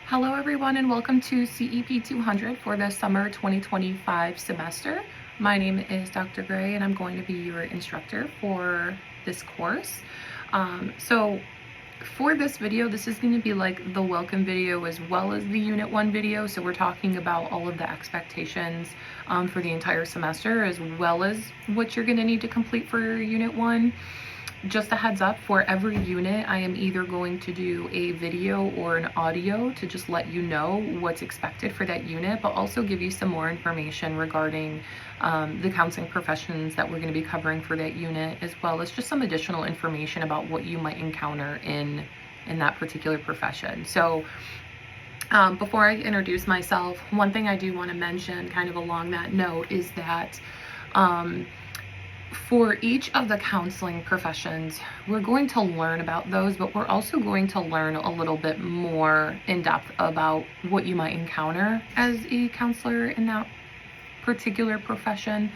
Hello everyone and welcome to CEP 200 for the summer 2025 semester. My name is Dr. Gray and I'm going to be your instructor for this course. So for this video, this is going to be like the welcome video as well as the Unit 1 video. So we're talking about all of the expectations for the entire semester as well as what you're going to need to complete for Unit 1. Just a heads up, for every unit, I am either going to do a video or an audio to just let you know what's expected for that unit, but also give you some more information regarding the counseling professions that we're going to be covering for that unit, as well as just some additional information about what you might encounter in that particular profession. So before I introduce myself, one thing I do want to mention kind of along that note is that for each of the counseling professions, we're going to learn about those, but we're also going to learn a little bit more in depth about what you might encounter as a counselor in that particular profession.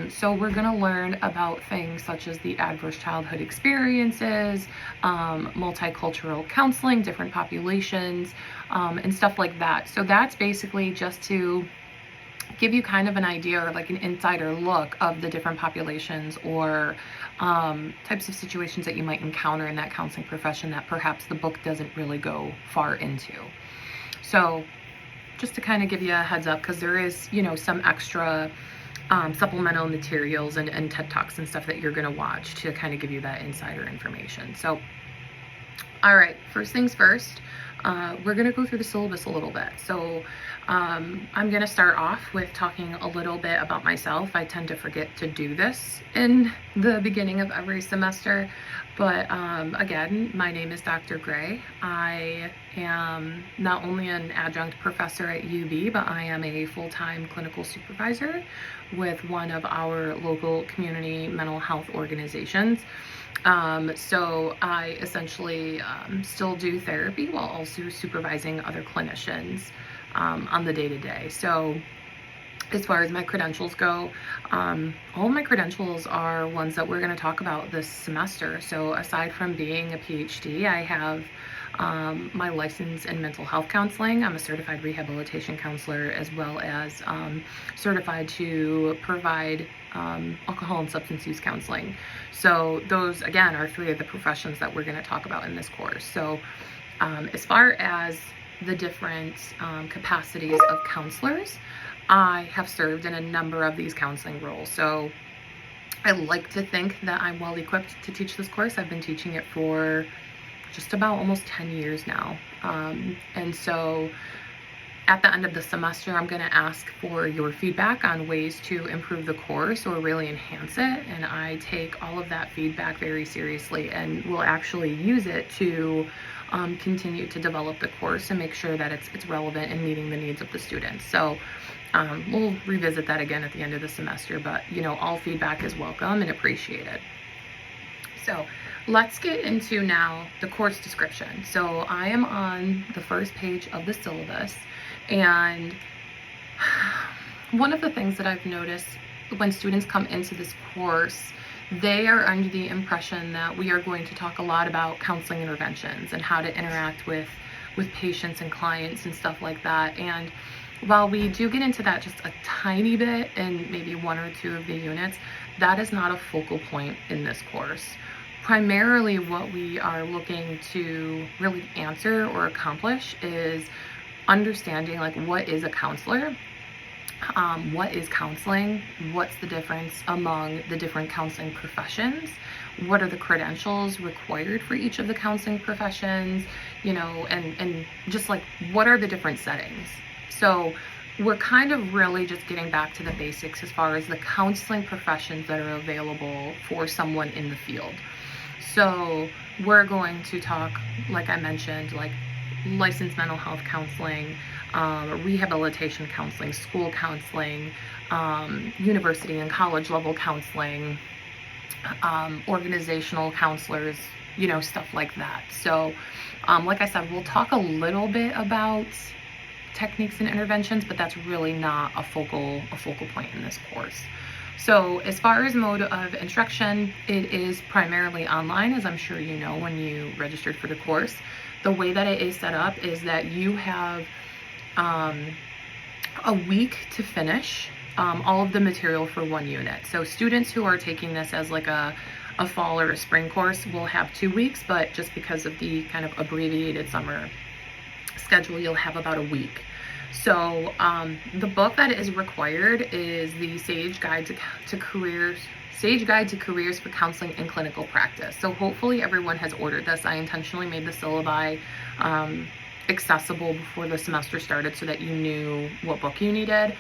So we're going to learn about things such as the adverse childhood experiences, multicultural counseling, different populations, and stuff like that. So that's basically just to give you kind of an idea or like an insider look of the different populations or types of situations that you might encounter in that counseling profession that perhaps the book doesn't really go far into. So just to kind of give you a heads up, because there is, some extra supplemental materials and TED Talks and stuff that you're going to watch to kind of give you that insider information. So, all right, first things first, we're going to go through the syllabus a little bit. So I'm going to start off with talking a little bit about myself. I tend to forget to do this in the beginning of every semester, but again, my name is Dr. Gray. I am not only an adjunct professor at UB, but I am a full-time clinical supervisor with one of our local community mental health organizations. So I essentially still do therapy while also supervising other clinicians on the day-to-day. So as far as my credentials go, all of my credentials are ones that we're going to talk about this semester. So aside from being a PhD, I have my license in mental health counseling. I'm a certified rehabilitation counselor, as well as certified to provide alcohol and substance use counseling. So those, again, are three of the professions that we're going to talk about in this course. So as far as the different capacities of counselors, I have served in a number of these counseling roles. So I like to think that I'm well equipped to teach this course. I've been teaching it for just about almost 10 years now. And so at the end of the semester, I'm going to ask for your feedback on ways to improve the course or really enhance it. And I take all of that feedback very seriously and will actually use it to continue to develop the course and make sure that it's relevant and meeting the needs of the students. So we'll revisit that again at the end of the semester, but all feedback is welcome and appreciated. So let's get into now the course description. So I am on the first page of the syllabus, and one of the things that I've noticed when students come into this course, they are under the impression that we are going to talk a lot about counseling interventions and how to interact with patients and clients and stuff like that. And while we do get into that just a tiny bit in maybe one or two of the units, that is not a focal point in this course. Primarily what we are looking to really answer or accomplish is understanding like what is a counselor, what is counseling, what's the difference among the different counseling professions, what are the credentials required for each of the counseling professions, and just like what are the different settings. So we're kind of really just getting back to the basics as far as the counseling professions that are available for someone in the field. So we're going to talk, like I mentioned, like licensed mental health counseling, rehabilitation counseling, school counseling, university and college level counseling, organizational counselors, stuff like that. So like I said, we'll talk a little bit about techniques and interventions, but that's really not a focal point in this course. So as far as mode of instruction, it is primarily online, as I'm sure you know when you registered for the course. The way that it is set up is that you have a week to finish all of the material for one unit. So students who are taking this as like a fall or a spring course will have 2 weeks, but just because of the kind of abbreviated summer schedule, you'll have about a week. So the book that is required is the Sage Guide to Careers for Counseling and Clinical Practice. So hopefully everyone has ordered this. I intentionally made the syllabi accessible before the semester started so that you knew what book you needed.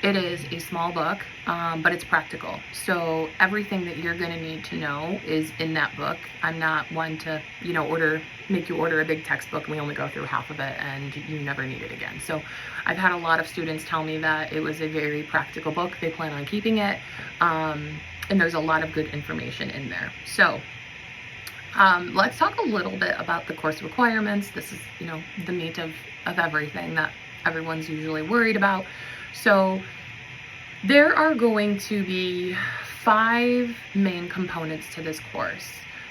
It is a small book, but it's practical. So everything that you're going to need to know is in that book. I'm not one to, make you order a big textbook and we only go through half of it and you never need it again. So I've had a lot of students tell me that it was a very practical book. They plan on keeping it. And there's a lot of good information in there. So let's talk a little bit about the course requirements. This is, the meat of everything that everyone's usually worried about. So there are going to be 5 main components to this course.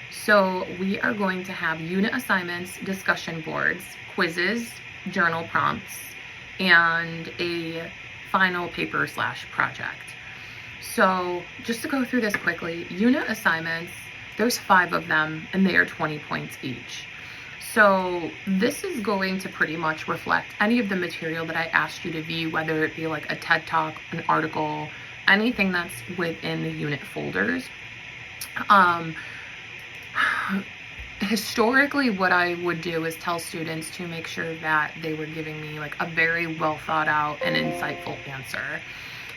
So we are going to have unit assignments, discussion boards, quizzes, journal prompts, and a final paper/project. So just to go through this quickly, unit assignments, there's 5 of them and they are 20 points each. So this is going to pretty much reflect any of the material that I asked you to view, whether it be like a TED Talk, an article, anything that's within the unit folders. Historically, what I would do is tell students to make sure that they were giving me like a very well thought out and insightful answer.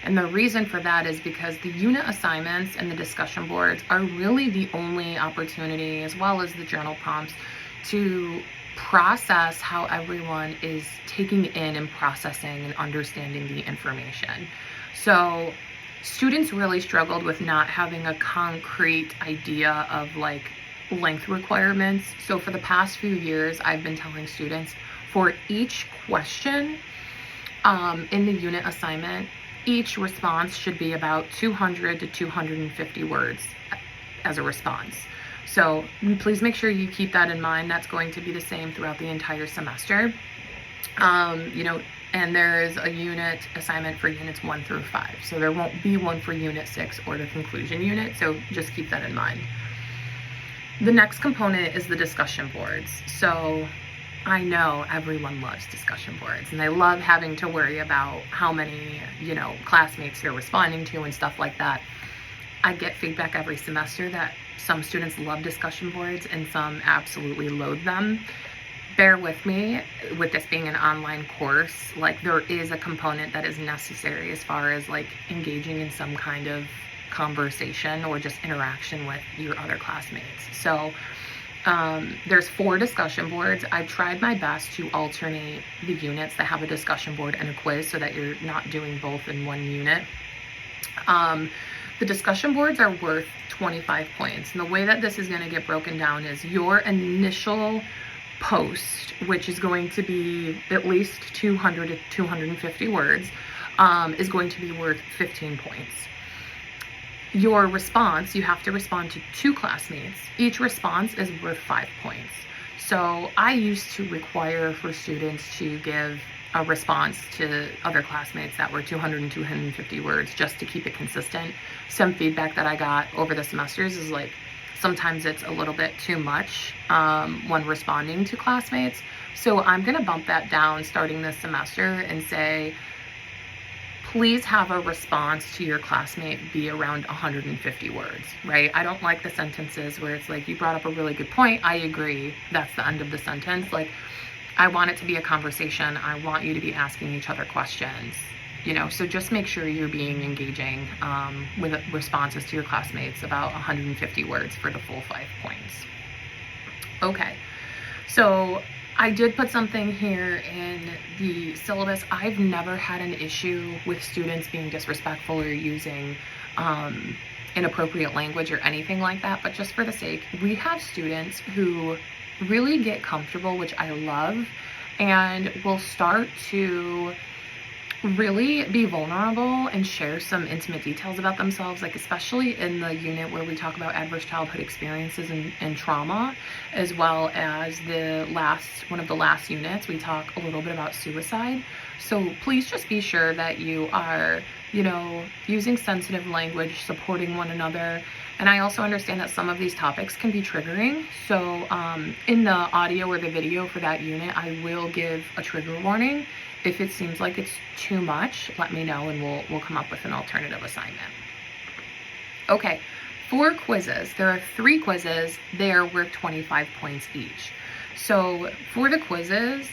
And the reason for that is because the unit assignments and the discussion boards are really the only opportunity, as well as the journal prompts, to process how everyone is taking in and processing and understanding the information. So students really struggled with not having a concrete idea of like length requirements. So for the past few years, I've been telling students for each question in the unit assignment, each response should be about 200 to 250 words as a response. So please make sure you keep that in mind. That's going to be the same throughout the entire semester. And there is a unit assignment for units 1 through 5. So there won't be one for unit 6 or the conclusion unit. So just keep that in mind. The next component is the discussion boards. So I know everyone loves discussion boards and they love having to worry about how many, classmates they're responding to and stuff like that. I get feedback every semester that some students love discussion boards and some absolutely loathe them. Bear with me, with this being an online course, like there is a component that is necessary as far as like engaging in some kind of conversation or just interaction with your other classmates. So there's 4 discussion boards. I tried my best to alternate the units that have a discussion board and a quiz so that you're not doing both in one unit. The discussion boards are worth 25 points. And the way that this is going to get broken down is your initial post, which is going to be at least 200 to 250 words, is going to be worth 15 points. Your response, you have to respond to 2 classmates. Each response is worth 5 points. So I used to require for students to give a response to other classmates that were 200 and 250 words just to keep it consistent. Some feedback that I got over the semesters is like, sometimes it's a little bit too much when responding to classmates. So I'm gonna bump that down starting this semester and say, please have a response to your classmate be around 150 words, right? I don't like the sentences where it's like, you brought up a really good point, I agree, that's the end of the sentence. Like, I want it to be a conversation. I want you to be asking each other questions, so just make sure you're being engaging with responses to your classmates about 150 words for the full 5 points. Okay, so I did put something here in the syllabus. I've never had an issue with students being disrespectful or using inappropriate language or anything like that, but just for the sake, we have students who really get comfortable, which I love, and will start to really be vulnerable and share some intimate details about themselves, like especially in the unit where we talk about adverse childhood experiences and trauma, as well as one of the last units, we talk a little bit about suicide. So please just be sure that you are, using sensitive language, supporting one another. And I also understand that some of these topics can be triggering. So in the audio or the video for that unit, I will give a trigger warning. If it seems like it's too much, let me know and we'll come up with an alternative assignment. Okay, for quizzes, there are 3 quizzes. They are worth 25 points each. So for the quizzes,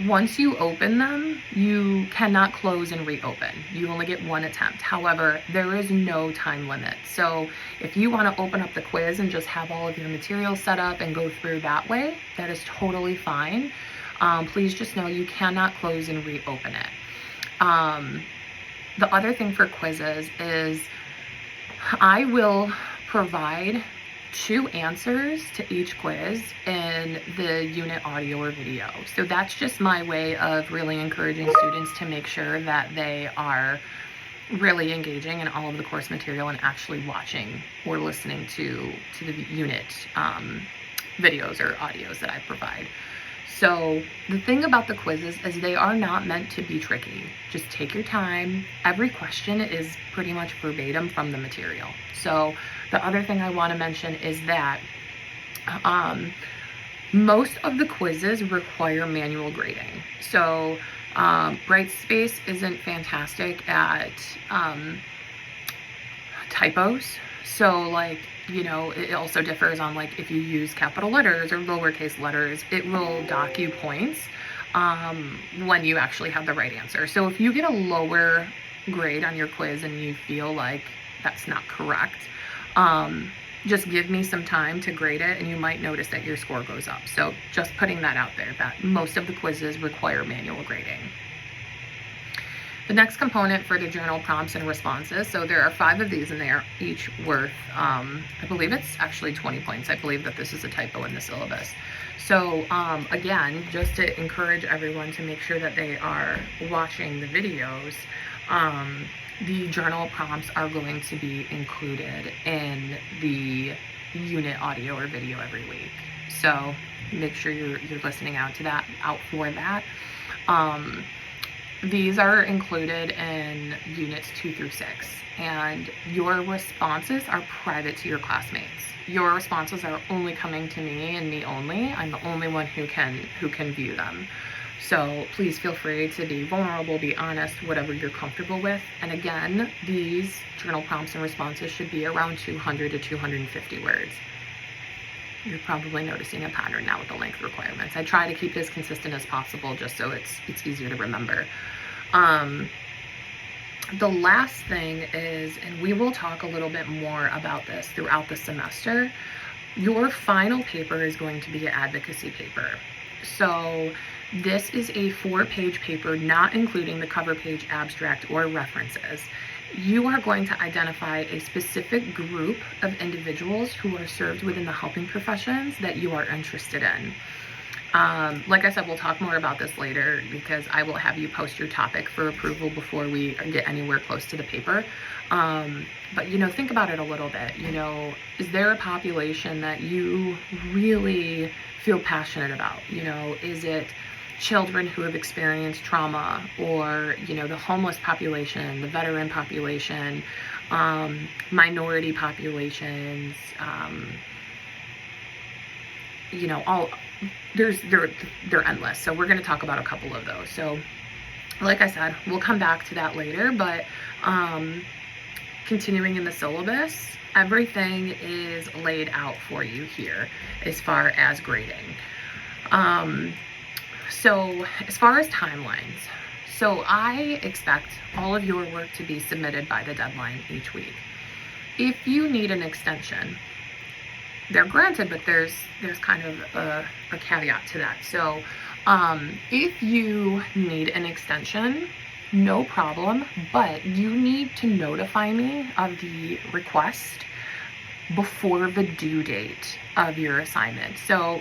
once you open them, you cannot close and reopen. You only get 1 attempt. However, there is no time limit. So if you want to open up the quiz and just have all of your materials set up and go through that way, that is totally fine. Please just know you cannot close and reopen it. The other thing for quizzes is I will provide 2 answers to each quiz in the unit audio or video. So that's just my way of really encouraging students to make sure that they are really engaging in all of the course material and actually watching or listening to the unit videos or audios that I provide. So the thing about the quizzes is they are not meant to be tricky. Just take your time. Every question is pretty much verbatim from the material. So the other thing I want to mention is that most of the quizzes require manual grading. So Brightspace isn't fantastic at typos. So it also differs on if you use capital letters or lowercase letters, it will dock you points when you actually have the right answer. So if you get a lower grade on your quiz and you feel like that's not correct, just give me some time to grade it and you might notice that your score goes up. So just putting that out there, that most of the quizzes require manual grading. The next component for the journal prompts and responses, so there are 5 of these and they are each worth, I believe it's actually 20 points. I believe that this is a typo in the syllabus. So again, just to encourage everyone to make sure that they are watching the videos, the journal prompts are going to be included in the unit audio or video every week. So make sure you're listening out for that. These are included in units 2 through 6, and your responses are private to your classmates. Your responses are only coming to me and me only. I'm the only one who can view them. So please feel free to be vulnerable, be honest, whatever you're comfortable with. And again, these journal prompts and responses should be around 200 to 250 words. You're probably noticing a pattern now with the length requirements. I try to keep it as consistent as possible just so it's easier to remember. The last thing is, and we will talk a little bit more about this throughout the semester, your final paper is going to be an advocacy paper. So this is a 4-page paper, not including the cover page abstract or references. You are going to identify a specific group of individuals who are served within the helping professions that you are interested in. Like I said, we'll talk more about this later because I will have you post your topic for approval before we get anywhere close to the paper. But, think about it a little bit. Is there a population that you really feel passionate about? Is it children who have experienced trauma, or the homeless population, the veteran population, minority populations, they're endless. So we're going to talk about a couple of those. So like I said, we'll come back to that later, but continuing in the syllabus, everything is laid out for you here as far as grading. So as far as timelines, so I expect all of your work to be submitted by the deadline each week. If you need an extension, they're granted, but there's kind of a caveat to that. So if you need an extension, no problem, but you need to notify me of the request before the due date of your assignment. So,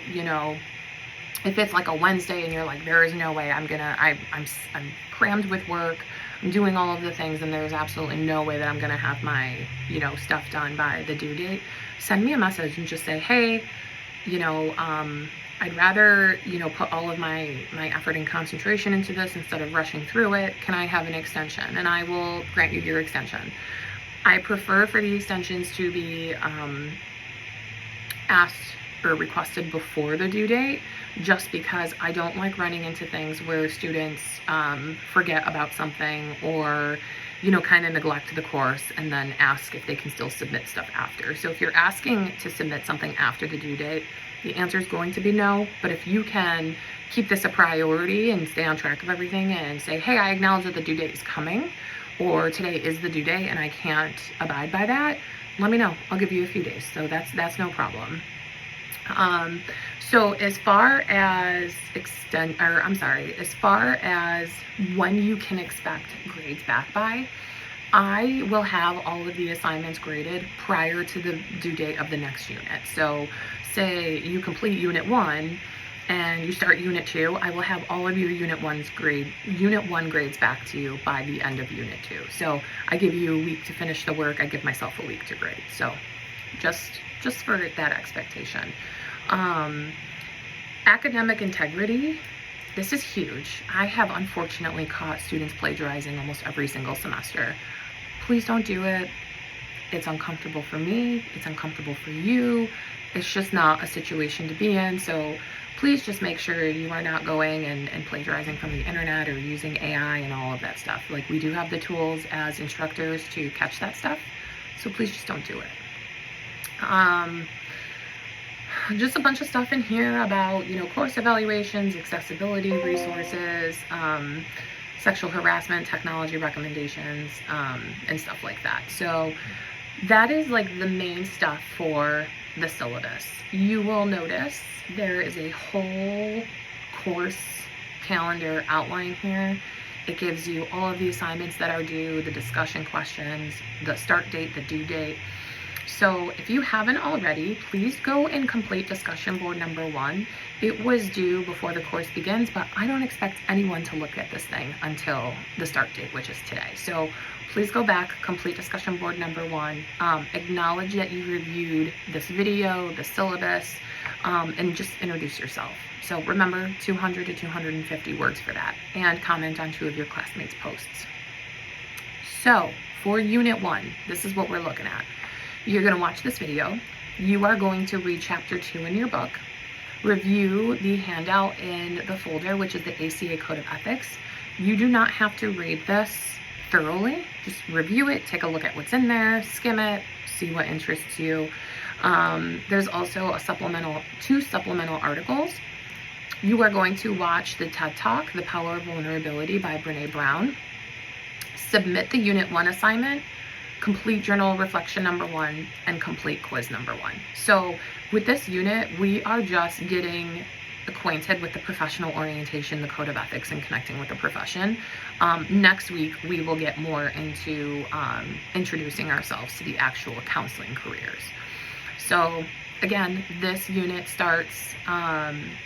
If it's like a Wednesday and you're like, there is no way I'm crammed with work, I'm doing all of the things, and there's absolutely no way that I'm gonna have my, stuff done by the due date, send me a message and just say, hey, I'd rather, put all of my effort and concentration into this instead of rushing through it. Can I have an extension? And I will grant you your extension. I prefer for the extensions to be asked or requested before the due date, just because I don't like running into things where students forget about something or, kind of neglect the course and then ask if they can still submit stuff after. So if you're asking to submit something after the due date, the answer is going to be no. But if you can keep this a priority and stay on track of everything and say, hey, I acknowledge that the due date is coming, or today is the due date and I can't abide by that, let me know. I'll give you a few days. So that's no problem. So as far as as far as when you can expect grades back by, I will have all of the assignments graded prior to the due date of the next unit. So say you complete unit 1 and you start unit 2, I will have all of your unit 1 grades back to you by the end of unit 2. So I give you a week to finish the work, I give myself a week to grade. So just for that expectation. Academic integrity, this is huge. I have unfortunately caught students plagiarizing almost every single semester. Please don't do it. It's uncomfortable for me. It's uncomfortable for you. It's just not a situation to be in. So please just make sure you are not going and plagiarizing from the internet or using AI and all of that stuff. Like, we do have the tools as instructors to catch that stuff. So please just don't do it. Just a bunch of stuff in here about, course evaluations, accessibility, resources, sexual harassment, technology recommendations, and stuff like that. So that is like the main stuff for the syllabus. You will notice there is a whole course calendar outline here. It gives you all of the assignments that are due, the discussion questions, the start date, the due date. So if you haven't already, please go and complete discussion board number 1. It was due before the course begins, but I don't expect anyone to look at this thing until the start date, which is today. So please go back, complete discussion board number 1, acknowledge that you reviewed this video, the syllabus, and just introduce yourself. So remember, 200 to 250 words for that, and comment on 2 of your classmates' posts. So for unit 1, this is what we're looking at. You're going to watch this video. You are going to read chapter 2 in your book, review the handout in the folder, which is the ACA Code of Ethics. You do not have to read this thoroughly. Just review it, take a look at what's in there, skim it, see what interests you. There's also a 2 supplemental articles. You are going to watch the TED Talk, The Power of Vulnerability by Brene Brown. Submit the unit 1 assignment, complete journal reflection number 1, and complete quiz number 1. So with this unit, we are just getting acquainted with the professional orientation, the code of ethics, and connecting with the profession. Next week, we will get more into introducing ourselves to the actual counseling careers. So again, this unit starts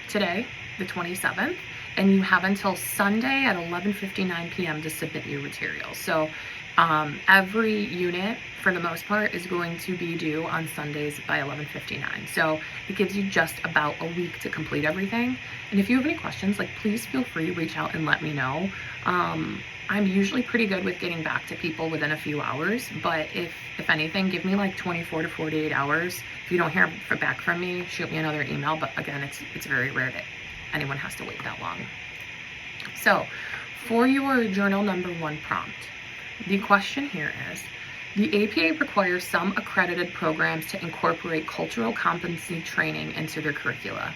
today, the 27th, and you have until Sunday at 11:59 p.m. to submit your materials. So every unit, for the most part, is going to be due on Sundays by 11:59. So it gives you just about a week to complete everything. And if you have any questions, please feel free to reach out and let me know. I'm usually pretty good with getting back to people within a few hours, but if anything, give me 24 to 48 hours. If you don't hear back from me, shoot me another email. But again, it's very rare that anyone has to wait that long. So for your journal number 1 prompt, the question here is, the APA requires some accredited programs to incorporate cultural competency training into their curricula.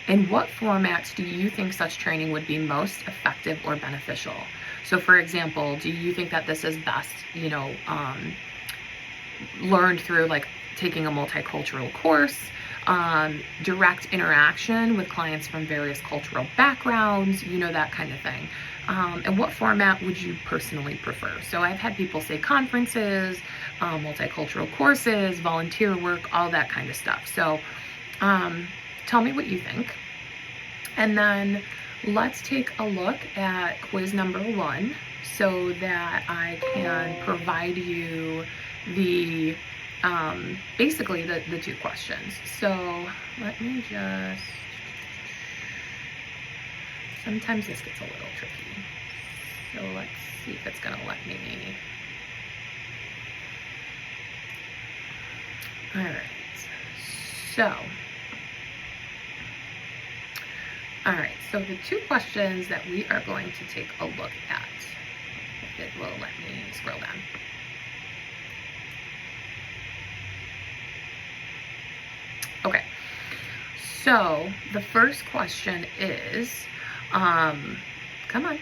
In what formats do you think such training would be most effective or beneficial? So for example, do you think that this is best, learned through taking a multicultural course, direct interaction with clients from various cultural backgrounds, that kind of thing? And what format would you personally prefer? So I've had people say conferences, multicultural courses, volunteer work, all that kind of stuff. So tell me what you think. And then let's take a look at quiz number 1 so that I can provide you the basically the 2 questions. So let me just, sometimes this gets a little tricky. So let's see if it's gonna let me. All right, so the 2 questions that we are going to take a look at, if it will let me scroll down. Okay, so the first question is, come on,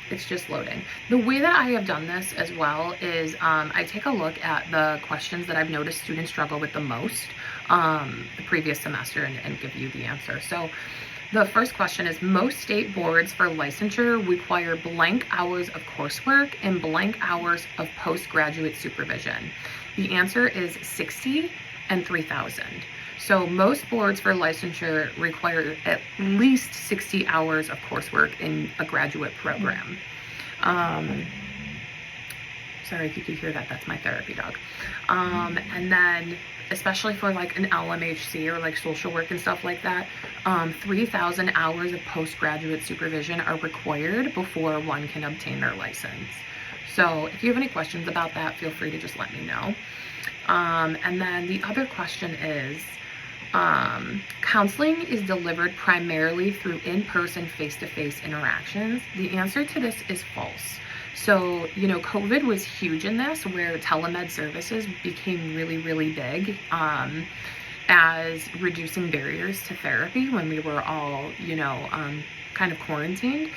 it's just loading. The way that I have done this as well is I take a look at the questions that I've noticed students struggle with the most the previous semester and give you the answer. So the first question is, most state boards for licensure require blank hours of coursework and blank hours of postgraduate supervision. The answer is 60 and 3,000. So most boards for licensure require at least 60 hours of coursework in a graduate program. Sorry if you could hear that, that's my therapy dog. And then especially for like an LMHC or like social work and stuff like that, 3,000 hours of postgraduate supervision are required before one can obtain their license. So if you have any questions about that, feel free to just let me know. And then the other question is, counseling is delivered primarily through in-person, face-to-face interactions. The answer to this is false. So, you know, COVID was huge in this, where telemed services became really, really big as reducing barriers to therapy when we were all, you know, kind of quarantined.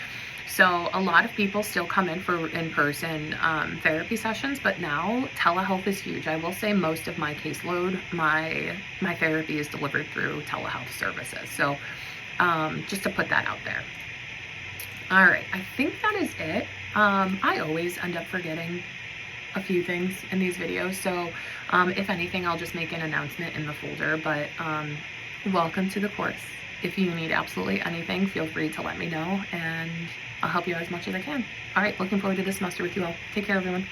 So a lot of people still come in for in-person therapy sessions, but now telehealth is huge. I will say most of my caseload, my therapy is delivered through telehealth services. So just to put that out there. All right, I think that is it. I always end up forgetting a few things in these videos, so if anything, I'll just make an announcement in the folder, but welcome to the course. If you need absolutely anything, feel free to let me know, and I'll help you as much as I can. All right, looking forward to this semester with you all. Take care, everyone.